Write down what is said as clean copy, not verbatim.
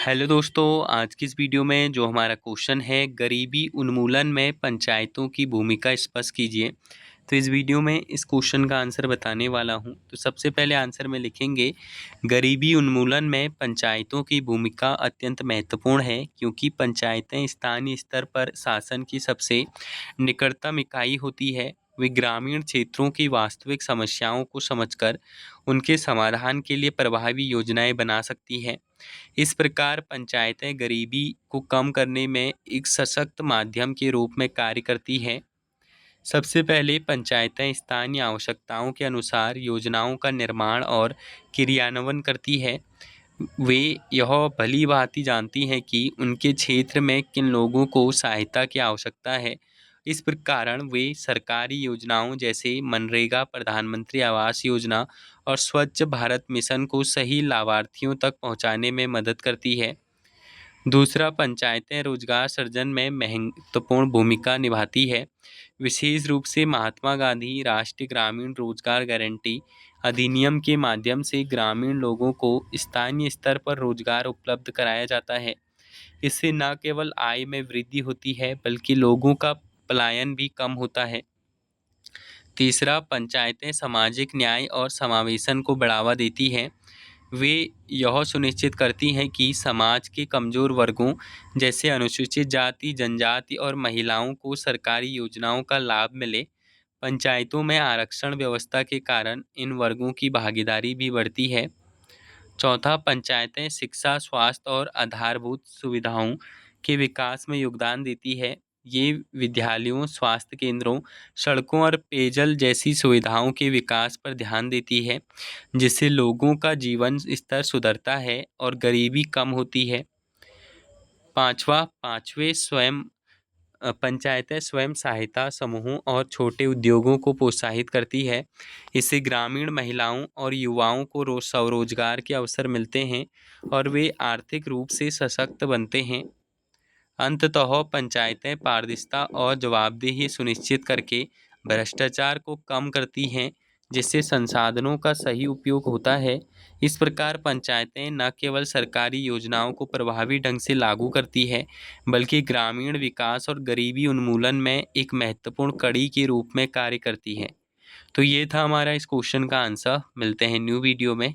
Hello दोस्तों, आज की इस वीडियो में जो हमारा क्वेश्चन है गरीबी उन्मूलन में पंचायतों की भूमिका स्पष्ट कीजिए। तो इस वीडियो में इस क्वेश्चन का आंसर बताने वाला हूं। तो सबसे पहले आंसर में लिखेंगे गरीबी उन्मूलन में पंचायतों की भूमिका अत्यंत महत्वपूर्ण है, क्योंकि पंचायतें स्थानीय स्तर पर शासन की सबसे निकटतम इकाई होती है। वे ग्रामीण क्षेत्रों की वास्तविक समस्याओं को समझकर उनके समाधान के लिए प्रभावी योजनाएं बना सकती हैं। इस प्रकार पंचायतें गरीबी को कम करने में एक सशक्त माध्यम के रूप में कार्य करती हैं। सबसे पहले पंचायतें स्थानीय आवश्यकताओं के अनुसार योजनाओं का निर्माण और क्रियान्वयन करती है। वे यह भली भांति जानती हैं कि उनके क्षेत्र में किन लोगों को सहायता की आवश्यकता है। इस कारण वे सरकारी योजनाओं जैसे मनरेगा, प्रधानमंत्री आवास योजना और स्वच्छ भारत मिशन को सही लाभार्थियों तक पहुंचाने में मदद करती है। दूसरा, पंचायतें रोजगार सृजन में महत्वपूर्ण भूमिका निभाती है। विशेष रूप से महात्मा गांधी राष्ट्रीय ग्रामीण रोजगार गारंटी अधिनियम के माध्यम से ग्रामीण लोगों को स्थानीय स्तर पर रोजगार उपलब्ध कराया जाता है। इससे न केवल आय में वृद्धि होती है, बल्कि लोगों का पलायन भी कम होता है। तीसरा, पंचायतें सामाजिक न्याय और समावेशन को बढ़ावा देती हैं। वे यह सुनिश्चित करती हैं कि समाज के कमजोर वर्गों जैसे अनुसूचित जाति, जनजाति और महिलाओं को सरकारी योजनाओं का लाभ मिले। पंचायतों में आरक्षण व्यवस्था के कारण इन वर्गों की भागीदारी भी बढ़ती है। चौथा, पंचायतें शिक्षा, स्वास्थ्य और आधारभूत सुविधाओं के विकास में योगदान देती है। ये विद्यालयों, स्वास्थ्य केंद्रों, सड़कों और पेयजल जैसी सुविधाओं के विकास पर ध्यान देती है, जिससे लोगों का जीवन स्तर सुधरता है और गरीबी कम होती है। पांचवें, पंचायतें स्वयं सहायता समूहों और छोटे उद्योगों को प्रोत्साहित करती है। इससे ग्रामीण महिलाओं और युवाओं को स्वरोजगार के अवसर मिलते हैं और वे आर्थिक रूप से सशक्त बनते हैं। अंततः पंचायतें पारदर्शिता और जवाबदेही सुनिश्चित करके भ्रष्टाचार को कम करती हैं, जिससे संसाधनों का सही उपयोग होता है। इस प्रकार पंचायतें न केवल सरकारी योजनाओं को प्रभावी ढंग से लागू करती है, बल्कि ग्रामीण विकास और गरीबी उन्मूलन में एक महत्वपूर्ण कड़ी के रूप में कार्य करती हैं। तो ये था हमारा इस क्वेश्चन का आंसर। मिलते हैं न्यू वीडियो में।